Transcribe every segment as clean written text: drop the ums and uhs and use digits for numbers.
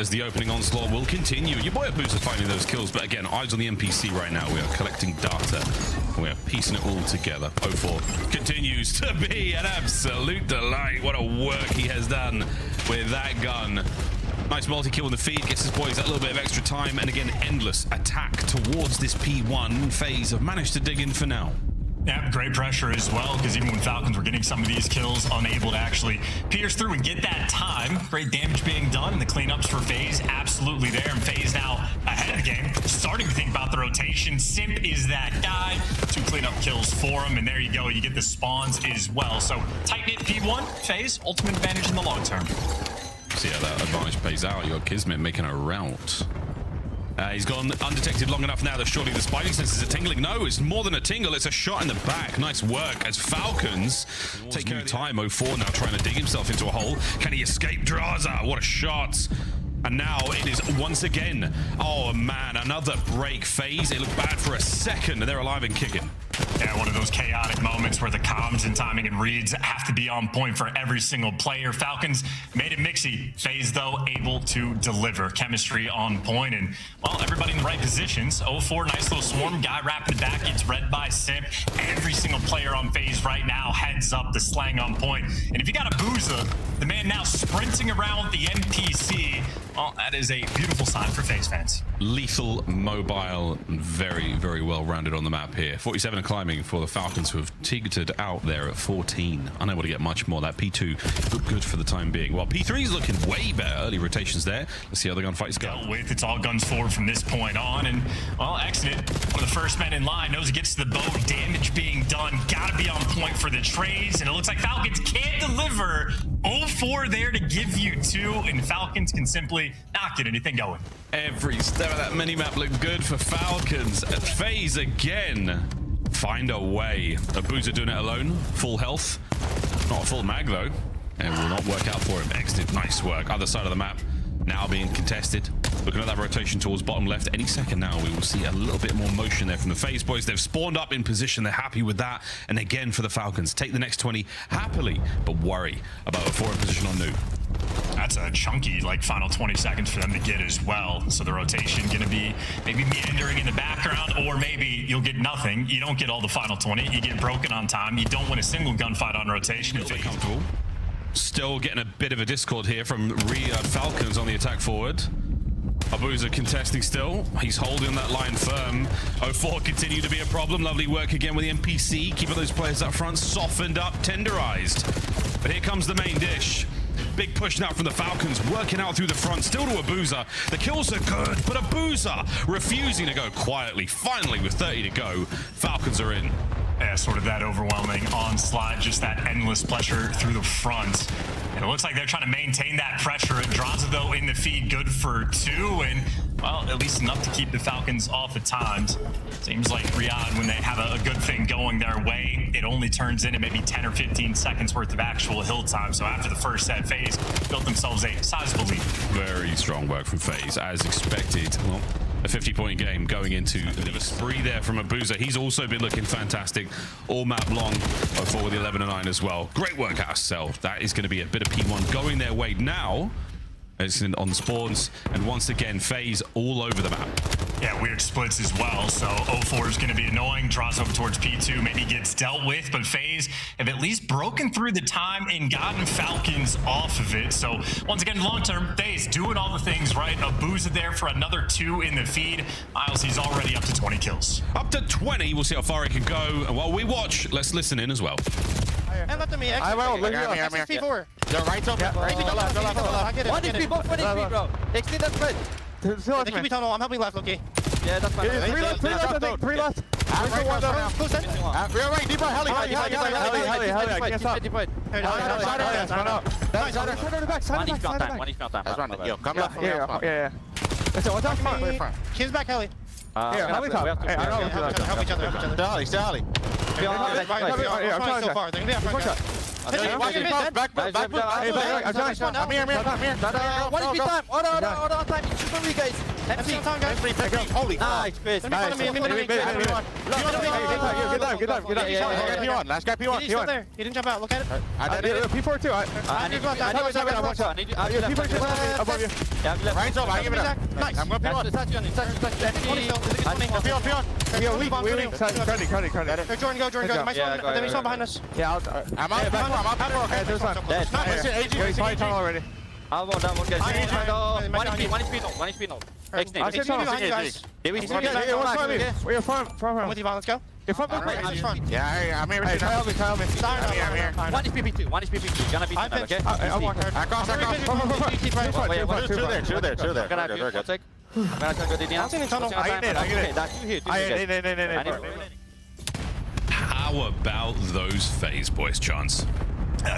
as the opening onslaught will continue. Your boy Abuzah finding those kills, but again, eyes on the NPC right now. We are collecting data. We are piecing it all together. 04 continues to be an absolute delight. What a work he has done with that gun. Nice multi-kill in the feed, gets his boys that little bit of extra time, and again, endless attack towards this P1. FaZe have managed to dig in for now. Yeah, great pressure as well, because even when Falcons were getting some of these kills, unable to actually pierce through and get that time. Great damage being done, and the cleanups for FaZe absolutely there. And FaZe now ahead of the game, starting to think about the rotation. Simp is that guy to clean up kills for him, and there you go, you get the spawns as well. So tight-knit P1, FaZe, ultimate advantage in the long term. See how that advantage plays out. You got KiSMET making a route. He's gone undetected long enough now that surely the spidey sense is a tingling. No, it's more than a tingle. It's a shot in the back. Nice work as Falcons take new time. 04 now trying to dig himself into a hole. Can he escape Drazah? What a shot. And now it is once again. Oh man, another break. FaZe. It looked bad for a second and they're alive and kicking. Yeah, one of those chaotic moments where the comms and timing and reads have to be on point for every single player. Falcons made it mixy. FaZe, though, able to deliver. Chemistry on point, and, well, everybody in the right positions. 04, nice little swarm. Guy wrapping it back, gets read by Simp. Every single player on FaZe right now, heads up, the slang on point. And if you got Abuzah, the man now sprinting around the NPC, well, that is a beautiful sign for FaZe fans. Lethal, mobile, and very, very well rounded on the map here. 47 and climbing for the Falcons, who have tiggered out there at 14. Unable to get much more. That P2 looked good for the time being. While P3 is looking way better. Early rotations there. Let's see how the gunfights go. Dealt with. It's all guns forward from this point on. And, well, Exnid, one of the first men in line, knows he gets to the boat. Damage being done. Gotta be on point for the trades. And it looks like Falcons can't deliver. 04 there to give you 2. And Falcons can simply not get anything going. Every step of that mini-map looked good for Falcons. FaZe again. Find a way. Abuzah doing it alone. Full health. Not a full mag, though. And will not work out for him. Exnid, nice work. Other side of the map. Now being contested. Looking at that rotation towards bottom left. Any second now, we will see a little bit more motion there from the FaZe boys. They've spawned up in position. They're happy with that. And again, for the Falcons, take the next 20 happily, but worry about a 4 in position on new. That's a chunky, like, final 20 seconds for them to get as well. So the rotation going to be maybe meandering in the background, or maybe you'll get nothing. You don't get all the final 20. You get broken on time. You don't win a single gunfight on rotation. It's comfortable. Still getting a bit of a discord here from Riyadh Falcons on the attack forward. Abuzah contesting still. He's holding that line firm. 04 continue to be a problem. Lovely work again with the NPC. Keeping those players up front softened up, tenderized. But here comes the main dish. Big push now from the Falcons, working out through the front, still to Abuzah. The kills are good, but Abuzah refusing to go quietly. Finally, with 30 to go, Falcons are in. Yeah, sort of that overwhelming onslaught, just that endless pressure through the front. And it looks like they're trying to maintain that pressure. And Drazah, though, in the feed, good for 2. And, well, at least enough to keep the Falcons off at times. Seems like Riyadh, when they have a good thing going their way, it only turns into maybe 10 or 15 seconds worth of actual hill time. So after the first set, FaZe built themselves a sizable lead. Very strong work from FaZe, as expected. Well, a 50-point game going into a bit of a spree there from Abuzah. He's also been looking fantastic all map long. 04 with the 11 and 9 as well. Great work out of Cell. That is going to be a bit of P1 going their way now. It's on spawns, and once again, FaZe all over the map. Yeah, weird splits as well, so 04 is going to be annoying. Draws over towards P2, maybe gets dealt with, but FaZe have at least broken through the time and gotten Falcons off of it. So once again, long-term, FaZe doing all the things right. Abuzah there for another 2 in the feed. Miles, he's already up to 20 kills. Up to 20, we'll see how far he can go. And while we watch, let's listen in as well. And let them I will. Look at me. P4. They're right over. Yeah, right. Go left. I get it. 1 HP, both 1 HP, bro. Extend that split. They keep me tunnel. I'm helping left, okay? Yeah, that's fine. 3 left, 3 left. Close in. We're right, deep right. Heli. Yo, come left. Yeah. So what's up? Kids back, Heli. Help each other. Stay Heli. So far, they're gonna be up front. Back. I'm here. 1 HP time. Hold on, time. Shoot for me, guys. MC on time, guys. Holy Nice, Fizz. Nice. Good P1. Last guy P1. He's still there. He didn't jump out. Look at it. P4 too. I need P4 Above you. Right over. I give it up. Nice. I'm going P1. P1. Jordan, go. My son, then he's on behind us. Yeah, I'm out. I'm out. there's one. He's probably tunnel already. I'll go down, one guy. One HP no. Exnid. I said tunnel. We're front. I'm with you, Vaughn. Let's go. You're front. Yeah, I'm here. Hey, tell me. I'm here. One is PP2. Gonna be tonight, okay? I'll walk her. Across. Two there. Gonna have you. One sec. I'm gonna try to go to the I'm in tunnel. I get it. That's you here. How about those FaZe boys, Chance?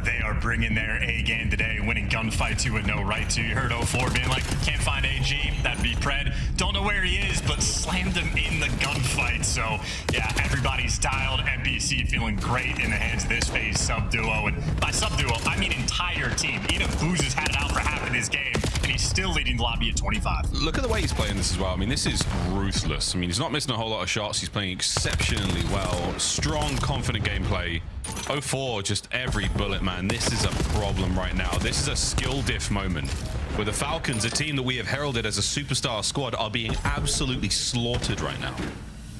They are bringing their A game today, winning gunfights you would know right to. You heard 04 being like, can't find AG, that'd be Pred. Don't know where he is, but slammed him in the gunfight. So, yeah, everybody's dialed. NBC feeling great in the hands of this FaZe sub-duo. And by sub-duo, I mean entire team. Even Abuzah's had it out for half of this game, and he's still leading the lobby at 25. Look at the way he's playing this as well. I mean, this is ruthless. I mean, he's not missing a whole lot of shots. He's playing exceptionally well. Strong, confident gameplay. 04, just every bullet, man. This is a problem right now. This is a skill diff moment where the Falcons, a team that we have heralded as a superstar squad, are being absolutely slaughtered right now.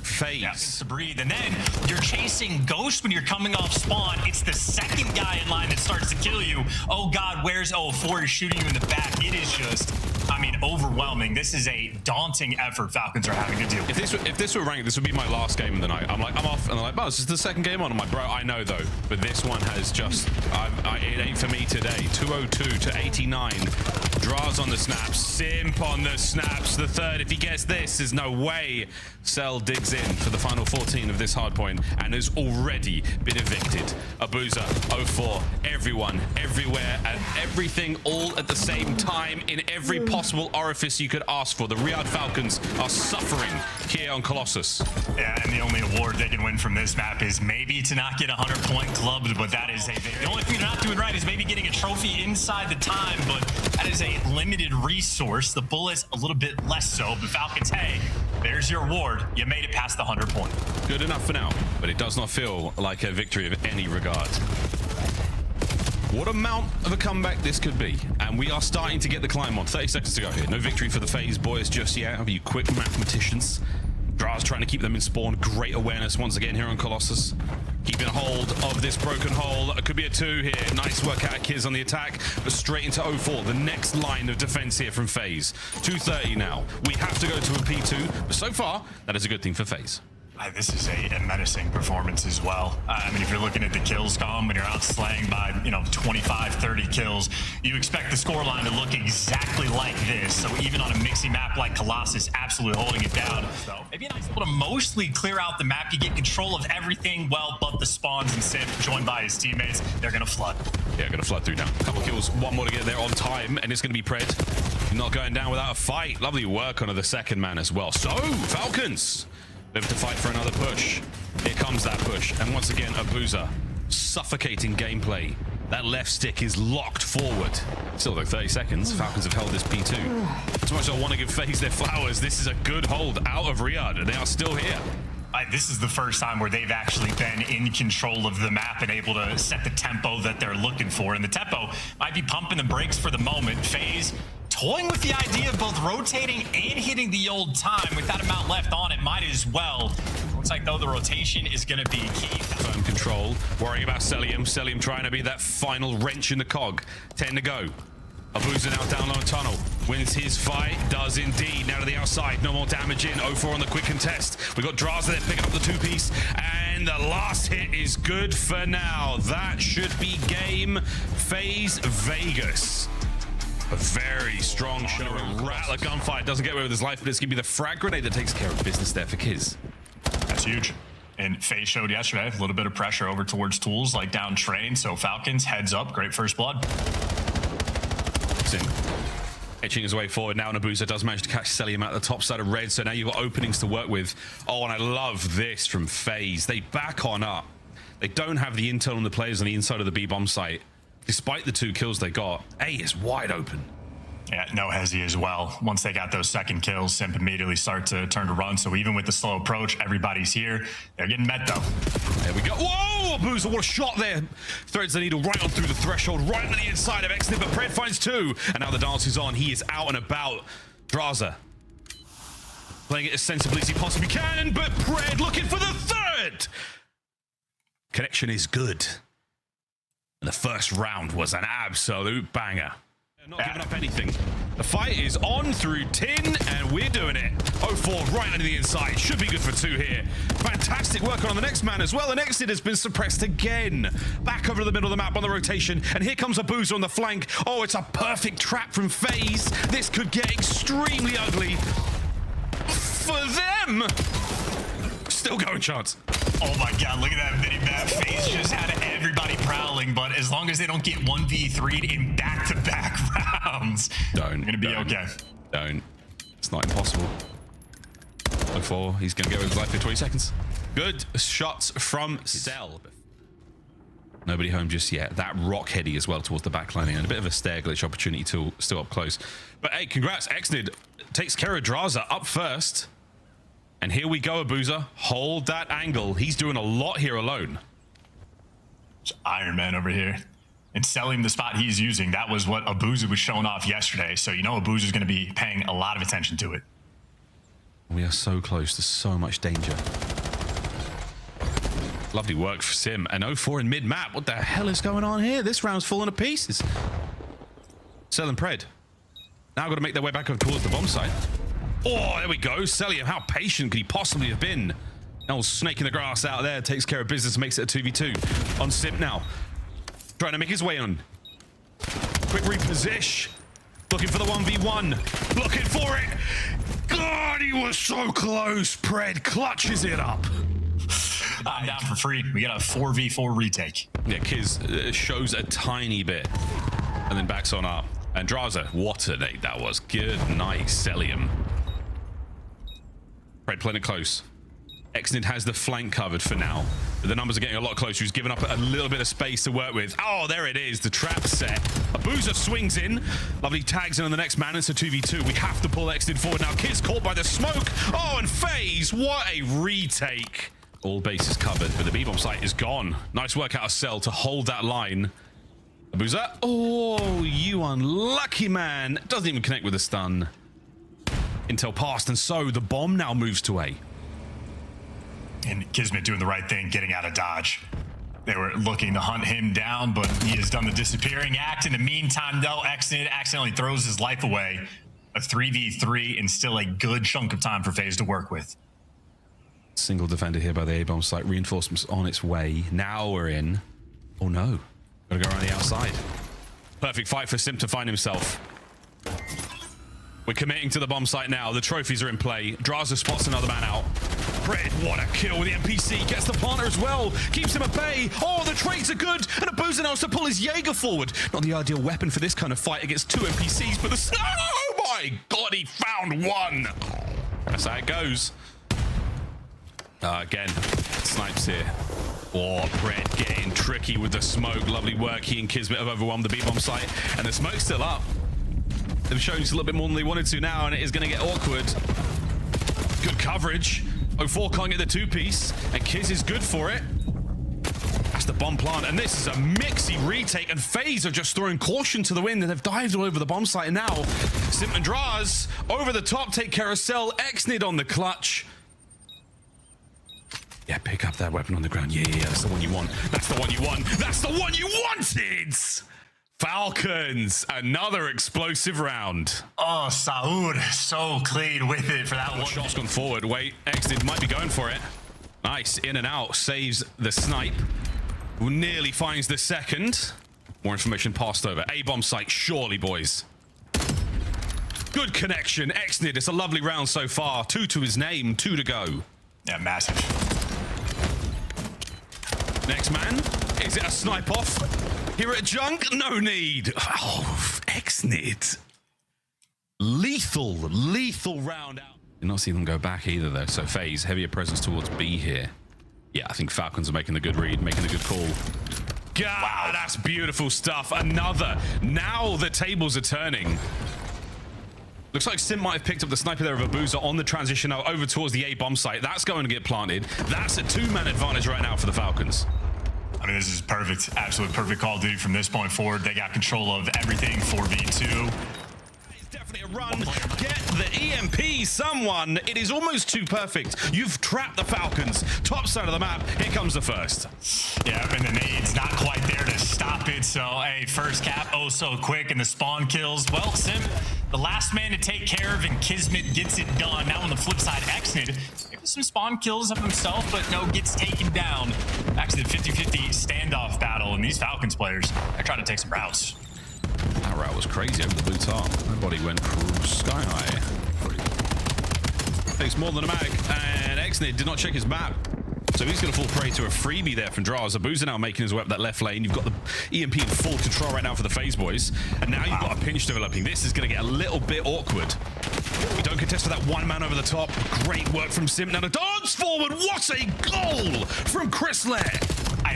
FaZe. To breathe, and then you're chasing Ghost when you're coming off spawn. It's the second guy in line that starts to kill you. Oh God, where's 04? He's shooting you in the back. It is just, I mean, overwhelming. This is a daunting effort Falcons are having to deal with. If this were ranked, this would be my last game of the night. I'm off, and they're like, oh, this is the second game on. I'm like, bro, I know though, but this one has just, it ain't for me today. 202 to 89. Drazah on the snaps, Simp on the snaps. The third, if he gets this, there's no way. Cell digs in for the final 14 of this hardpoint and has already been evicted. Abuzah, 04, everyone, everywhere, and everything all at the same time in every possible orifice you could ask for. The Riyadh Falcons are suffering here on Colossus. Yeah, and the only award they can win from this map is maybe to not get 100-point clubbed, but that is the only thing they're not doing right is maybe getting a trophy inside the time, but that is a limited resource. The bullets a little bit less so, but Falcons, hey, there's your award. You made it past the 100-point. Good enough for now, but it does not feel like a victory of any regard. What amount of a comeback this could be, and we are starting to get the climb on. 30 seconds to go here. No victory for the FaZe boys just yet. Have you quick mathematicians? Drazah trying to keep them in spawn. Great awareness once again here on Colossus. Keeping a hold of this broken hole. It could be a 2 here. Nice work out of Kiz on the attack, but straight into 04. The next line of defense here from FaZe. 2:30 now. We have to go to a P2, but so far, that is a good thing for FaZe. This is a menacing performance as well. I mean, if you're looking at the kills column, when you're out slaying by, 25, 30 kills, you expect the scoreline to look exactly like this. So even on a mixy map like Colossus, absolutely holding it down. So maybe not able to mostly clear out the map. You get control of everything well, but the spawns and Simp, joined by his teammates, they're going to flood. Yeah, going to flood through now. A couple kills, one more to get there on time, and it's going to be Pred. Not going down without a fight. Lovely work on the second man as well. So, Falcons live to fight for another push. Here comes that push. And once again, Abuzah, suffocating gameplay. That left stick is locked forward. Still though, 30 seconds. Falcons have held this P2. As much as I want to give FaZe their flowers, this is a good hold out of Riyadh, and they are still here. This is the first time where they've actually been in control of the map and able to set the tempo that they're looking for. And the tempo might be pumping the brakes for the moment. FaZe toying with the idea of both rotating and hitting the old time. With that amount left on it, might as well. Looks like, though, the rotation is going to be key. Firm control, worrying about Cellium. Cellium trying to be that final wrench in the cog. 10 to go. Abuzah now down low tunnel. Wins his fight. Does indeed. Now to the outside. No more damage in. 04 on the quick contest. We got Drazah there picking up the 2-piece. And the last hit is good for now. That should be game. FaZe Vegas. A very strong show. Rattler gunfight. Doesn't get away with his life, but it's going to be the frag grenade that takes care of business there for Kiz. That's huge. And FaZe showed yesterday a little bit of pressure over towards tools like down train. So Falcons, heads up. Great first blood. Simp etching his way forward now, and Abuzah does manage to catch Cellium out the top side of red, so now you've got openings to work with. Oh, and I love this from FaZe. They back on up. They don't have the intel on the players on the inside of the B-bomb site. Despite the 2 kills they got, A is wide open. Yeah, no hezzy as well. Once they got those second kills, Simp immediately start to turn to run. So even with the slow approach, everybody's here. They're getting met though. There we go. Whoa, Abuzah, what a shot there. Threads the needle right on through the threshold, right on the inside of Exnid, but Pred finds two. And now the dance is on. He is out and about. Drazah playing it as sensibly as he possibly can, but Pred looking for the third. Connection is good. And the first round was an absolute banger. Not giving up anything. The fight is on through tin, and we're doing it. 0-4 right under the inside. Should be good for two here. Fantastic work on the next man as well, and Exit has been suppressed again. Back over to the middle of the map on the rotation, and here comes Abuzah on the flank. Oh, it's a perfect trap from FaZe. This could get extremely ugly for them. Still going, Chance. Oh my God, look at that mini-map. FaZe just had everybody prowling, but as long as they don't get 1v3'd in back-to-back rounds, they're gonna be okay. Don't. It's not impossible. 0-4, he's gonna go with his life in 20 seconds. Good shots from Cell. Nobody home just yet. That rock heady as well towards the backlining, and a bit of a stair glitch opportunity still up close. But hey, congrats, Exnid takes care of Drazah up first. And here we go, Abuzah. Hold that angle. He's doing a lot here alone. It's Iron Man over here. And selling the spot he's using, that was what Abuzah was showing off yesterday. So you know Abuzah's going to be paying a lot of attention to it. We are so close to so much danger. Lovely work for Sim. And 0-4 in mid-map. What the hell is going on here? This round's falling to pieces. Cell and Pred. Now got to make their way back up towards the bomb site. Oh, there we go. Cellium, how patient could he possibly have been? Now snake in the grass out there, takes care of business, makes it a 2v2. On Simp now. Trying to make his way on. Quick reposition. Looking for the 1v1. Looking for it. God, he was so close. Pred clutches it up. I'm down for free. We got a 4v4 retake. Yeah, Kiz shows a tiny bit. And then backs on up. And Drazah, what a nade that was. Good night, Cellium. Pred playing it close. Exnid has the flank covered for now. But the numbers are getting a lot closer. He's given up a little bit of space to work with. Oh, there it is. The trap set. Abuzah swings in. Lovely tags in on the next man. It's a 2v2. We have to pull Exnid forward now. Kids caught by the smoke. Oh, and FaZe. What a retake. All bases covered, but the B-bomb site is gone. Nice work out of Cell to hold that line. Abuzah. Oh, you unlucky man. Doesn't even connect with the stun. Intel passed, and so the bomb now moves to A. And KiSMET doing the right thing, getting out of dodge. They were looking to hunt him down, but he has done the disappearing act. In the meantime, though, Exnid accidentally throws his life away. A 3v3 and still a good chunk of time for FaZe to work with. Single defender here by the A-bomb site. Reinforcements on its way. Now we're in. Oh no. Gotta go around the outside. Perfect fight for Simp to find himself. We're committing to the bomb site now. The trophies are in play. Drazah spots another man out. Pred, what a kill with the NPC. Gets the planter as well. Keeps him at bay. Oh, the trades are good. And Abuzah knows to pull his Jaeger forward. Not the ideal weapon for this kind of fight against two NPCs, but the... Oh my God, he found one. That's how it goes. Again, snipes here. Oh, Pred getting tricky with the smoke. Lovely work. He and KiSMET have overwhelmed the B-bomb site. And the smoke's still up. They've shown us a little bit more than they wanted to now, and it is going to get awkward. Good coverage. 0-4 can't get the two-piece, and Kiz is good for it. That's the bomb plant, and this is a mixy retake, and FaZe are just throwing caution to the wind, and they've dived all over the bomb site, and now Simp and Draz over the top, take care of Cell. Exnid on the clutch. Yeah, pick up that weapon on the ground. Yeah, that's the one you want. That's the one you want. That's the one you wanted! Falcons, another explosive round. Oh, Saud, so clean with it for that one. Shot's gone forward. Wait, Exnid might be going for it. Nice, in and out, saves the snipe. Nearly finds the second. More information passed over. A-bomb site, surely, boys. Good connection. Exnid, it's a lovely round so far. 2 to his name, 2 to go. Yeah, massive. Next man, is it a snipe off? Here at Junk, no need. Oh, Exnid. Lethal round out. Did not see them go back either though. So FaZe, heavier presence towards B here. Yeah, I think Falcons are making the good read, making the good call. God, wow, that's beautiful stuff. Another. Now the tables are turning. Looks like Simp might have picked up the sniper there of Abuzah on the transition now over towards the A bomb site. That's going to get planted. That's a 2-man advantage right now for the Falcons. I mean, this is perfect, absolute perfect Call of Duty from this point forward. They got control of everything, 4v2. Definitely a run. Get the EMP, someone. It is almost too perfect. You've trapped the Falcons. Top side of the map. Here comes the first. Yeah, and the nade's not quite there to stop it. So, hey, first cap, oh so quick, and the spawn kills. Well, Simp, the last man to take care of, and KiSMET gets it done. Now on the flip side, Exnid, maybe some spawn kills of himself, but no, gets taken down. Back to the 50-50 standoff battle, and these Falcons players, they're trying to take some routes. That route was crazy over the blue top. Nobody went sky high. Takes more than a mag, and Exnid did not check his map. So he's going to fall prey to a freebie there from Drazah. Abuzah now making his way up that left lane. You've got the EMP in full control right now for the FaZe boys. And now you've got a pinch developing. This is going to get a little bit awkward. We don't contest for that one man over the top. Great work from Simp. Now the dance forward. What a goal from Chris Lair.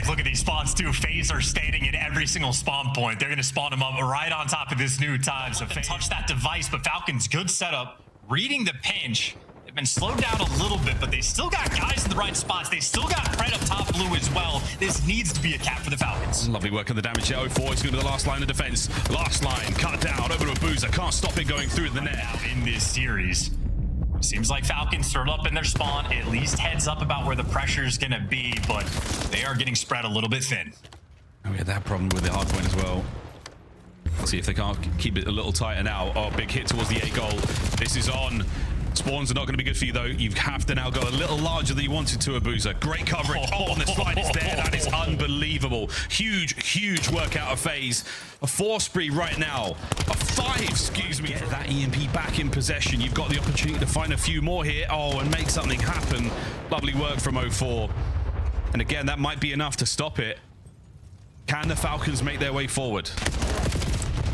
Look at these spawns too. FaZe are standing at every single spawn point. They're going to spawn them up right on top of this new time. So FaZe touch that device, but Falcons, good setup. Reading the pinch. They've been slowed down a little bit, but they still got guys in the right spots. They still got Fred up top blue as well. This needs to be a cap for the Falcons. Lovely work on the damage there. 04 is going to be the last line of defense. Last line, cut down, over to Abuzah. Can't stop it going through the net. Now in this series, seems like Falcons throw up in their spawn, at least heads up about where the pressure is going to be, but they are getting spread a little bit thin. And we had that problem with the hardpoint as well. Let's see if they can't keep it a little tighter now. Oh, big hit towards the A goal. This is on. Spawns are not going to be good for you, though. You have to now go a little larger than you wanted to, Abuzah. Great coverage. Oh, and the slide is there. That is unbelievable. Huge work out of FaZe. A 4 spree right now. A 5, excuse me. Get that EMP back in possession. You've got the opportunity to find a few more here. Oh, and make something happen. Lovely work from 04. And again, that might be enough to stop it. Can the Falcons make their way forward?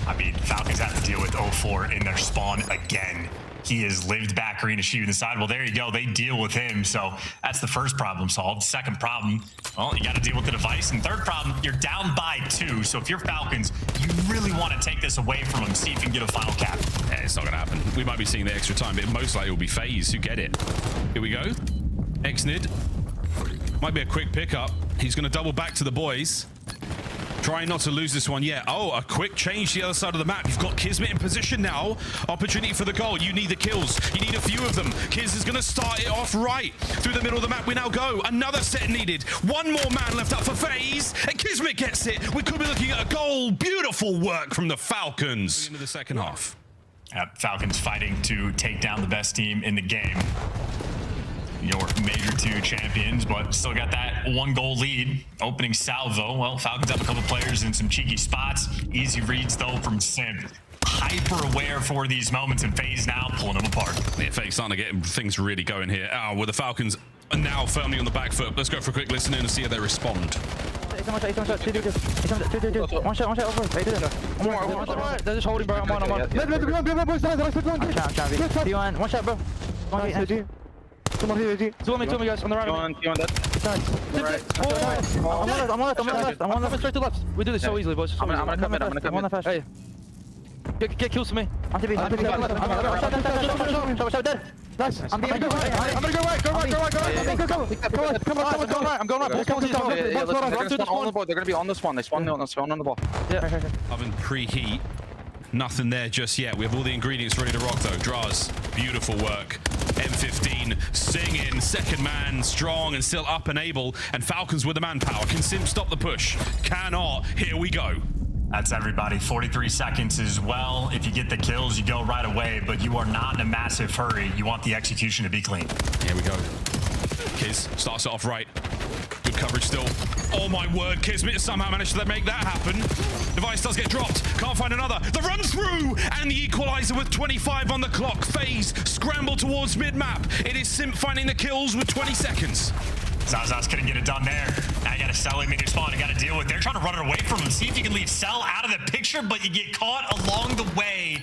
I mean, Falcons have to deal with 04 in their spawn again. He has lived back arena shooting the side. Well, there you go. They deal with him. So that's the first problem solved. Second problem, well, you got to deal with the device. And third problem, you're down by 2. So if you're Falcons, you really want to take this away from him. See if you can get a final cap. Yeah, it's not going to happen. We might be seeing the extra time, but most likely it will be FaZe who get it. Here we go. Exnid. Might be a quick pickup. He's going to double back to the boys. Trying not to lose this one yet. Oh, a quick change to the other side of the map. You've got KiSMET in position now. Opportunity for the goal. You need the kills. You need a few of them. Kiz is going to start it off right. Through the middle of the map we now go. Another set needed. One more man left up for FaZe. And KiSMET gets it. We could be looking at a goal. Beautiful work from the Falcons. Into the second half. Falcons fighting to take down the best team in the game. Your major 2 champions, but still got that 1-goal lead. Opening salvo. Well, Falcons have a couple players in some cheeky spots. Easy reads, though, from Simp. Hyper aware for these moments, and FaZe now pulling them apart. Yeah, FaZe starting to get things really going here. Oh, with the Falcons now firmly on the back foot. Let's go for a quick listen in and see how they respond. One shot over. They did it. One more. They're just holding, bro. I'm on. B1. One shot, bro. Two more here, Two me, guys. On the right. I'm on left. Straight to left. We do this so easily, boys. I'm gonna come in. I'm on the flash. Hey. Get kills to me. I'm TV. Shot dead. Nice. I'm gonna go right. I'm going right. They're gonna be on this one. They spawn on the ball. Yeah. Oven preheat. Nothing there just yet. We have all the ingredients ready to rock, though. Drazah, beautiful work. M15 singing, second man, strong and still up and able. And Falcons with the manpower. Can Simp stop the push? Cannot. Here we go. That's everybody. 43 seconds as well. If you get the kills, you go right away, but you are not in a massive hurry. You want the execution to be clean. Here we go. Kiz starts it off right. Good coverage still. Oh my word, KiSMET somehow managed to make that happen. Device does get dropped. Can't find another. The run through and the equalizer with 25 on the clock. FaZe scramble towards mid-map. It is Simp finding the kills with 20 seconds. Zazas couldn't get it done there. Now you got to Cellium in your spawn. You got to deal with. They're trying to run it away from him. See if you can leave Cell out of the picture, but you get caught along the way.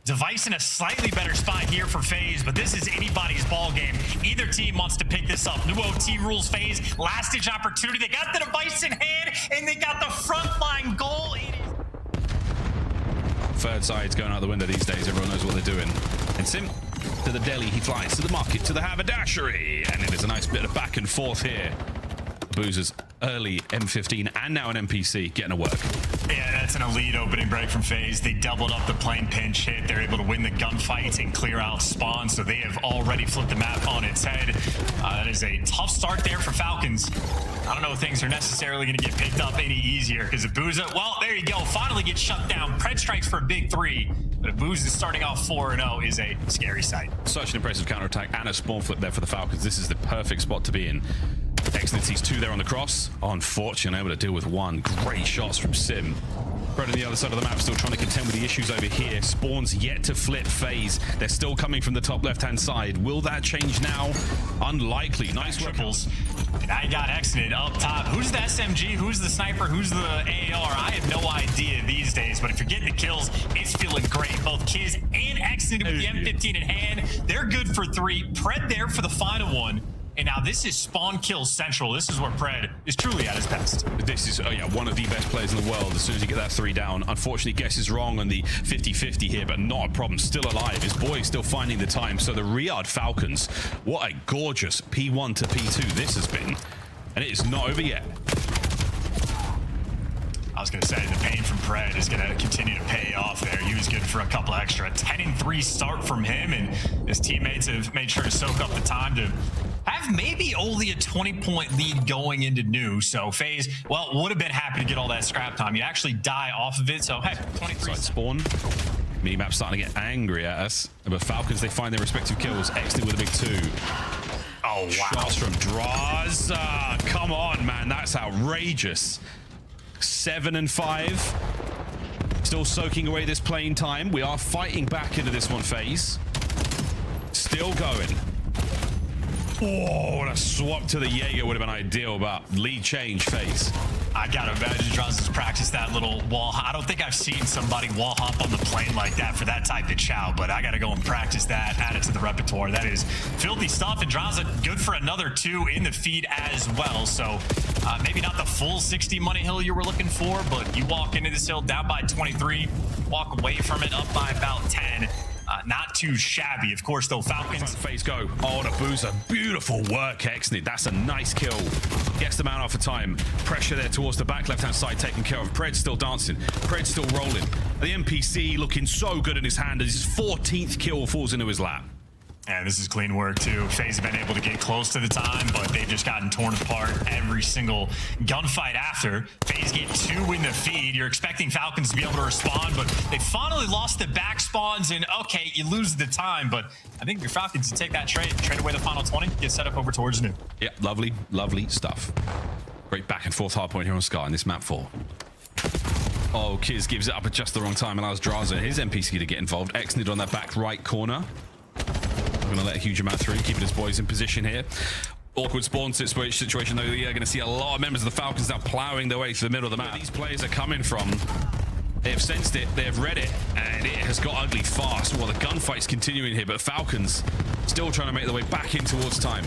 Device in a slightly better spot here for FaZe, but this is anybody's ball game. Either team wants to pick this up. New OT rules FaZe. Last ditch opportunity. They got the device in hand, and they got the frontline goal. Third side's going out the window these days. Everyone knows what they're doing. And Simp to the deli, he flies to the market, to the haberdashery. And it is a nice bit of back and forth here. Abuzah's early M15 and now an NPC getting to work. Yeah, that's an elite opening break from FaZe. They doubled up the plane pinch hit. They're able to win the gunfight and clear out spawn, so they have already flipped the map on its head. That is a tough start there for Falcons. I don't know if things are necessarily going to get picked up any easier because Abuzah, well, there you go, finally gets shut down. Pred strikes for a big 3, but Abuzah starting off 4-0 is a scary sight. Such an impressive counterattack and a spawn flip there for the Falcons. This is the perfect spot to be in. Exnid sees 2 there on the cross. Unfortunately, able to deal with 1. Great shots from Sim. Right on the other side of the map, still trying to contend with the issues over here. Spawn's yet to flip FaZe. They're still coming from the top left-hand side. Will that change now? Unlikely. Nice triples. And I got Exnid up top. Who's the SMG? Who's the sniper? Who's the AR? I have no idea these days, but if you're getting the kills, it's feeling great. Both Kiz and Exnid with the M15 in hand. They're good for 3. Pred there for the final one. And now this is spawn kill central. This is where Pred is truly at his best. This is one of the best players in the world as soon as you get that 3 down. Unfortunately, Guess is wrong on the 50-50 here, but not a problem. Still alive. His boy is still finding the time. So the Riyadh Falcons, what a gorgeous P1 to P2 this has been. And it is not over yet. I was going to say, the pain from Pred is going to continue to pay off there. He was good for a couple extra. 10-3 start from him, and his teammates have made sure to soak up the time to have maybe only a 20-point lead going into new. So FaZe, well, would have been happy to get all that scrap time. You actually die off of it, so hey, 23 spawn. Minimap starting to get angry at us. But Falcons, they find their respective kills. Exnid with a big 2. Oh, wow. Shots from Drazah. Come on, man. That's outrageous. 7 and 5. Still soaking away this playing time. We are fighting back into this one, FaZe. Still going. Oh, and a swap to the Jaeger would have been ideal, but lead change, FaZe. I gotta imagine Drazah's practiced that little wall. I don't think I've seen somebody wall hop on the plane like that for that type of chow, but I gotta go and practice that, add it to the repertoire. That is filthy stuff, and Drazah good for another 2 in the feed as well. So maybe not the full 60 money hill you were looking for, but you walk into this hill down by 23, walk away from it up by about 10. Not too shabby. Of course, though, Falcons. FaZe go. Oh, the Abuzah. Beautiful work, Exnid. That's a nice kill. Gets the man off of time. Pressure there towards the back left-hand side taken care of. Pred's still dancing. Pred's still rolling. The NPC looking so good in his hand as his 14th kill falls into his lap. Yeah, this is clean work, too. FaZe have been able to get close to the time, but they've just gotten torn apart every single gunfight after. FaZe get 2 in the feed. You're expecting Falcons to be able to respond, but they finally lost the back spawns, and okay, you lose the time, but I think your Falcons to take that trade away the final 20, get set up over towards new. Yeah, lovely, lovely stuff. Great back and forth hardpoint here on Scar in this map 4. Oh, Kiz gives it up at just the wrong time, allows Drazah, his NPC, to get involved. Exnid on that back right corner. I'm going to let a huge amount through, keeping his boys in position here. Awkward spawn situation, though. You're going to see a lot of members of the Falcons now plowing their way through the middle of the map. Where these players are coming from, they have sensed it, they have read it, and it has got ugly fast. Well, the gunfight's continuing here, but Falcons still trying to make their way back in towards time.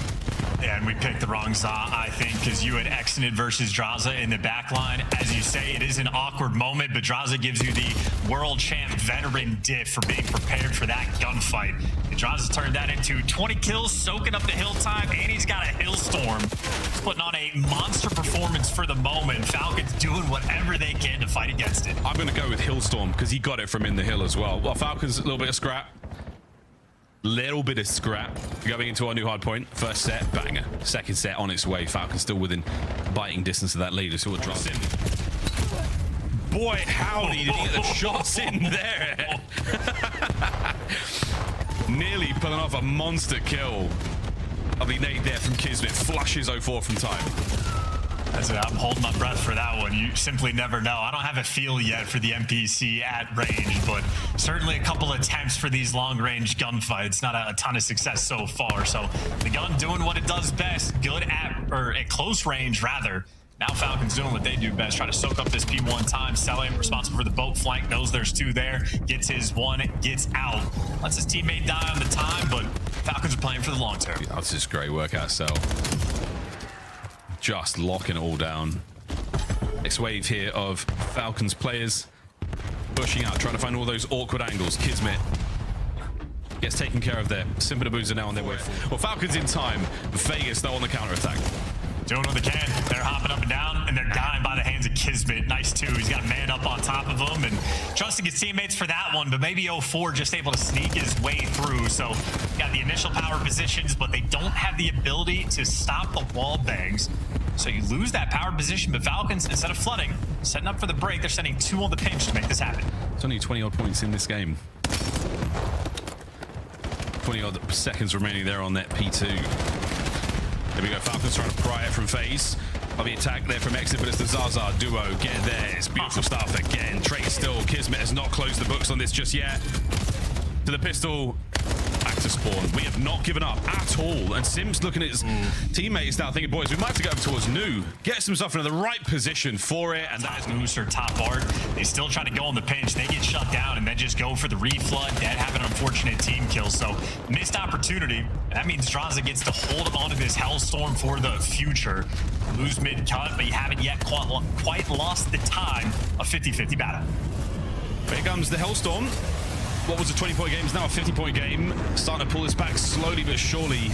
Yeah, and we picked the wrong Zah, I think, because you had Exnid versus Drazah in the back line. As you say, it is an awkward moment, but Drazah gives you the world champ veteran diff for being prepared for that gunfight. And Drazah's turned that into 20 kills, soaking up the hill time, and he's got a Hillstorm. He's putting on a monster performance for the moment. Falcons doing whatever they can to fight against it. I'm going to go with Hillstorm because he got it from in the hill as well. Well, Falcons, a little bit of scrap. Little bit of scrap going into our new hard point. First set, banger. Second set on its way. Falcons still within biting distance of that lead. So we'll drop in. Boy, howdy, did he get the shots in there? Nearly pulling off a monster kill. Lovely nade there from KiSMET. Flushes 04 from time. That's it. I'm holding my breath for that one. You simply never know. I don't have a feel yet for the NPC at range, but certainly a couple attempts for these long-range gunfights. Not a ton of success so far. So the gun doing what it does best, good at close range rather. Now Falcons doing what they do best, try to soak up this P1 time. Cellium responsible for the boat flank, knows there's 2 there, gets his 1, gets out. Lets his teammate die on the time, but Falcons are playing for the long term. Yeah, that's just great work out, Cell. Just locking it all down. Next wave here of Falcons players. Pushing out, trying to find all those awkward angles. KiSMET gets taken care of there. Simp and Abuzah now on their way forward. Well, Falcons in time. FaZe though on the counter-attack. Doing what they can. They're hopping up and down, and they're dying by the hands of KiSMET. Nice, too. He's got a man up on top of him, and trusting his teammates for that one, but maybe 04 just able to sneak his way through. So, got the initial power positions, but they don't have the ability to stop the wall bangs. So you lose that power position, but Falcons, instead of flooding, setting up for the break, they're sending 2 on the pinch to make this happen. It's only 20-odd points in this game. 20-odd seconds remaining there on that P2. There we go, Falcons trying to pry it from FaZe. On the attack there from Exnid, but it's the Drazah duo. Get there, it's beautiful stuff again. Trade still, KiSMET has not closed the books on this just yet. To the pistol, back to spawn. We have not given up at all. And Simp's looking at his teammates now thinking, boys, we might have to go up towards New. Gets himself into the right position for it. And that is Moose or top art. They still try to go on the pinch. They get shut down and then just go for the reflood. Dead have an unfortunate team kill. So missed opportunity. And that means Drazah gets to hold onto this Hellstorm for the future. Lose mid cut, but you haven't yet quite lost the time of 50-50 battle. Here comes the Hellstorm. What was a 20-point game is now a 50-point game. Starting to pull this back slowly but surely.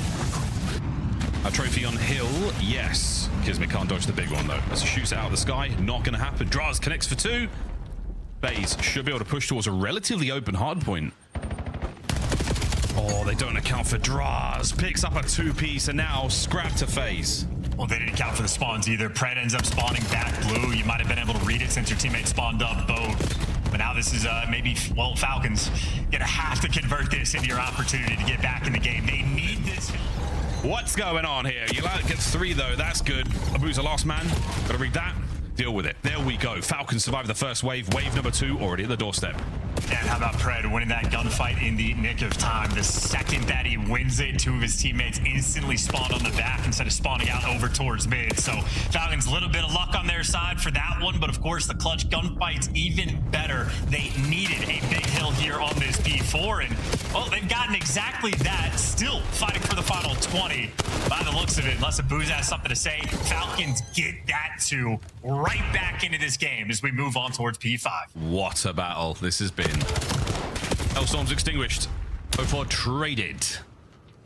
A trophy on hill, yes. KiSMET can't dodge the big one though. As he shoots it out of the sky, not going to happen. Drazah connects for 2. FaZe should be able to push towards a relatively open hardpoint. Oh, they don't account for Drazah. Picks up a 2-piece and now scrap to FaZe. Well, they didn't account for the spawns either. Pred ends up spawning back blue. You might have been able to read it since your teammate spawned up both. But now this is maybe, well, Falcons gonna have to convert this into your opportunity to get back in the game. They need this. What's going on here? You get 3 though, that's good. Abuzah last man, gotta read that. Deal with it. There we go. Falcons survive the first wave. Wave number 2 already at the doorstep. And how about Pred winning that gunfight in the nick of time? The second that he wins it, 2 of his teammates instantly spawned on the back instead of spawning out over towards mid. So Falcons, a little bit of luck on their side for that one, but of course the clutch gunfight's even better. They needed a big hill here on this P4, and well, they've gotten exactly that. Still fighting for the final 20. By the looks of it, unless Abuzah has something to say, Falcons get that 2 right back into this game as we move on towards P5. What a battle this has been. Hellstorm's extinguished. 04 traded.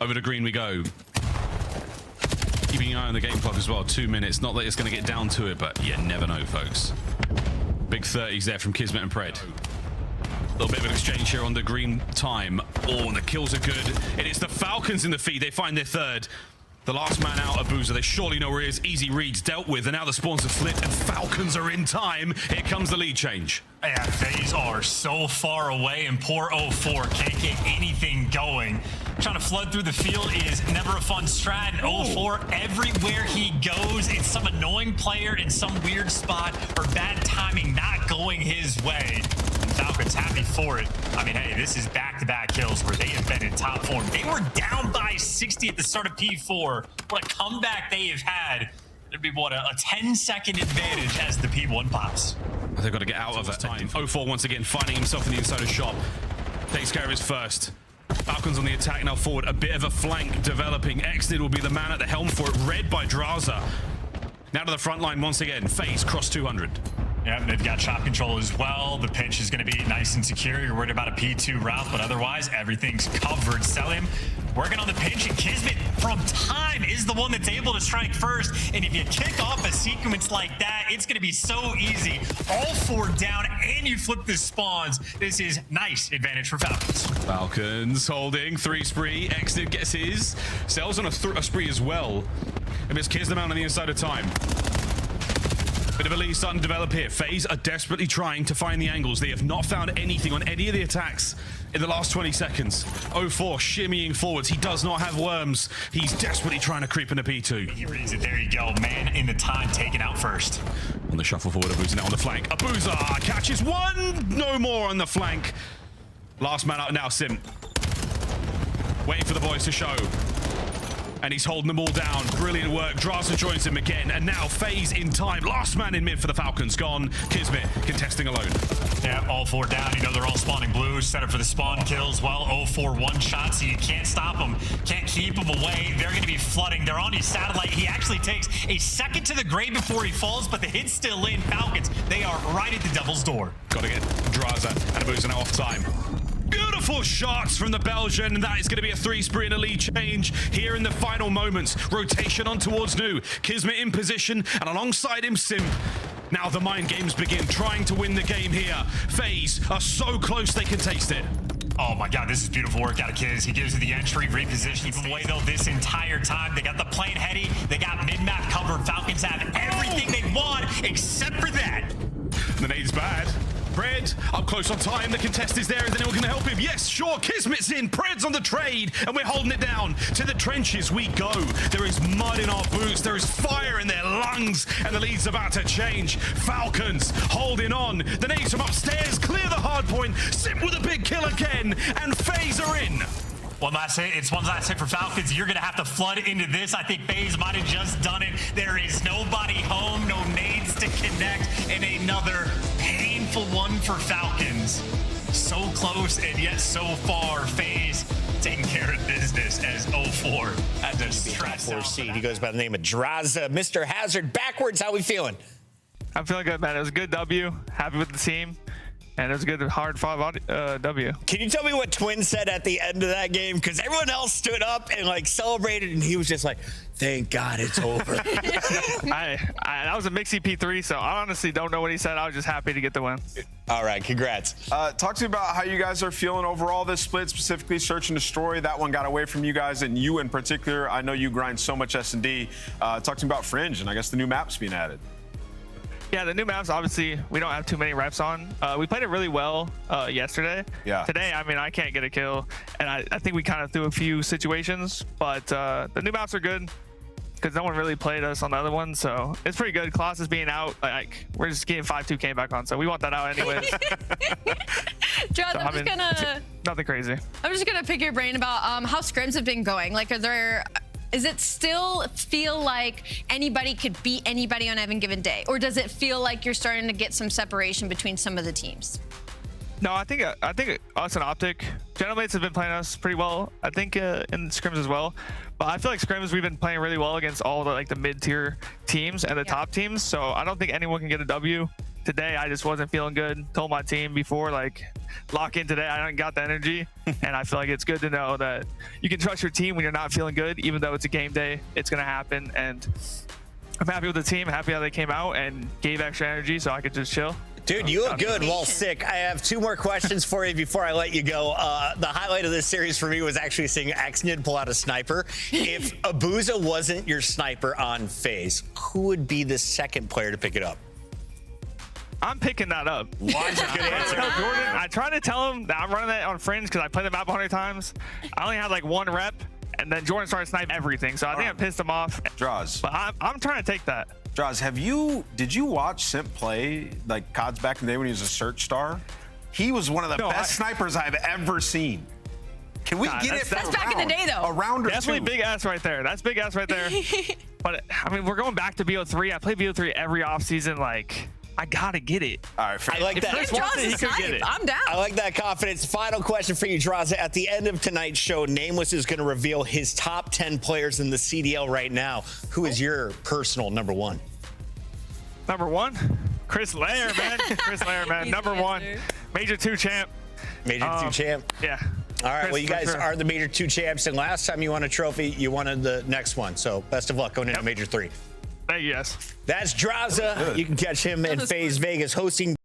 Over to green we go. Keeping an eye on the game clock as well. 2 minutes. Not that it's going to get down to it, but you never know, folks. Big 30s there from KiSMET and Pred. A little bit of an exchange here on the green time. Oh, and the kills are good. It is the Falcons in the feed. They find their 3rd. The last man out, Abuzah. They surely know where he is. Easy reads dealt with, and now the spawns have flipped, and Falcons are in time. Here comes the lead change. Yeah, FaZe are so far away, and poor 04 can't get anything going. Trying to flood through the field is never a fun strat. And 04, everywhere he goes, it's some annoying player in some weird spot or bad timing not going his way. Falcons happy for it. I mean, hey, this is back-to-back kills where they have been in top form. They were down by 60 at the start of P4. What a comeback they have had. It'd be, what, a 10-second advantage as the P1 pops. They've got to get out of that time. 04 once again finding himself in the inside of shop. Takes care of his first. Falcons on the attack now forward. A bit of a flank developing. Exnid will be the man at the helm for it. Read by Drazah. Now to the front line once again. FaZe cross 200. Yeah, they've got shot control as well. The pinch is going to be nice and secure. You're worried about a P2 route, but otherwise, everything's covered. Cellium working on the pinch, and KiSMET from time is the one that's able to strike first. And if you kick off a sequence like that, it's going to be so easy. All 4 down, and you flip the spawns. This is nice advantage for Falcons. Falcons holding 3 spree. Exnid gets his. Cells on a spree as well. And it's KiSMET on the inside of time. Bit of a lead starting to develop here. FaZe are desperately trying to find the angles. They have not found anything on any of the attacks in the last 20 seconds. 04 shimmying forwards. He does not have worms. He's desperately trying to creep into P2. He reads it. There you go. Man in the time taken out first. On the shuffle forward, Abuzah now on the flank. Abuzah catches 1. No more on the flank. Last man out now, Simp. Waiting for the boys to show. And he's holding them all down. Brilliant work. Drazah joins him again. And now FaZe in time. Last man in mid for the Falcons gone. KiSMET contesting alone. Yeah, all 4 down. You know, they're all spawning blue. Set up for the spawn kills. Well, 0-4 one shot, so you can't stop them. Can't keep them away. They're going to be flooding. They're on his satellite. He actually takes a second to the grave before he falls, but the hit's still in. Falcons, they are right at the devil's door. Got to get Drazah and Abuzah now off time. Beautiful shots from the Belgian, and that is going to be a 3-spree and a lead change here in the final moments. Rotation on towards Nu. KiSMET in position, and alongside him, Simp. Now the mind games begin, trying to win the game here. FaZe are so close they can taste it. Oh my God, this is beautiful work out of Kiz. He gives you the entry, repositioning from away though this entire time. They got the plane heady, they got mid-map covered. Falcons have everything they want except for that. The nade's bad. Pred up close on time. The contest is there. Is anyone going to help him? Yes, sure. KiSMET's in. Pred's on the trade, and we're holding it down. To the trenches we go. There is mud in our boots. There is fire in their lungs, and the lead's about to change. Falcons holding on. The nades from upstairs clear the hard point. Simp with a big kill again, and FaZe are in. One last hit. It's one last hit for Falcons. You're going to have to flood into this. I think FaZe might have just done it. There is nobody home, no nades to connect, and another painful one for Falcons. So close and yet so far. FaZe taking care of business as 0-4 at the stress out. Seed. He goes by the name of Drazah. Mr. Hazard, backwards, how we feeling? I'm feeling good, man. It was a good W. Happy with the team. And it was a good, hard-fought W. Can you tell me what Twin said at the end of that game? Because everyone else stood up and like celebrated, and he was just like, "Thank God it's over." That was a mixed EP3, so I honestly don't know what he said. I was just happy to get the win. All right, congrats. Talk to me about how you guys are feeling overall this split, specifically Search and Destroy. That one got away from you guys, and you in particular. I know you grind so much S&D. Talk to me about Fringe and I guess the new maps being added. Yeah, the new maps, obviously, we don't have too many reps on. We played it really well yesterday. Yeah. Today, I mean, I can't get a kill, and I think we kind of threw a few situations, but the new maps are good because no one really played us on the other one, so it's pretty good. Colossus being out, like, we're just getting 5-2K back on, so we want that out anyways. John, so, nothing crazy. I'm just gonna pick your brain about how scrims have been going. Like, is it still feel like anybody could beat anybody on any given day? Or does it feel like you're starting to get some separation between some of the teams? No, I think us and Optic, Gentlemates have been playing us pretty well. I think in scrims as well. But I feel like scrims, we've been playing really well against all the mid-tier teams and the top teams. So I don't think anyone can get a W. Today, I just wasn't feeling good. Told my team before, like, lock in today. I don't got the energy. And I feel like it's good to know that you can trust your team when you're not feeling good, even though it's a game day. It's going to happen. And I'm happy with the team, happy how they came out and gave extra energy so I could just chill. Dude, you look good while sick. I have 2 more questions for you before I let you go. The highlight of this series for me was actually seeing Exnid pull out a sniper. If Abuzah wasn't your sniper on FaZe, who would be the second player to pick it up? I'm picking that up. Why is it good answer? Jordan, I tried to tell him that I'm running that on Fringe because I played the map 100 times. I only had like 1 rep, and then Jordan started sniping everything. So I think I pissed him off. Draz. But I'm trying to take that. Draz, did you watch Simp play like CODs back in the day when he was a search star? He was one of the best snipers I've ever seen. Can we get it? That's back in the day, though. A round or Definitely two. big ass right there. That's big ass right there. But I mean, we're going back to BO3. I play BO3 every offseason. Like, I gotta get it. All right, I like that. I'm down. I like that confidence. Final question for you, Drazah. At the end of tonight's show, Nameless is going to reveal his top 10 players in the CDL right now. Who is your personal number 1? Number 1? Chris Lair, man. Chris Lair, man. Number 1. Major 2 champ. Major 2 champ? Yeah. All right, Chris, well, you guys are the Major 2 champs, and last time you won a trophy, you wanted the next one. So best of luck going into Major 3. Yes. That's Drazah. You can catch him in FaZe Vegas hosting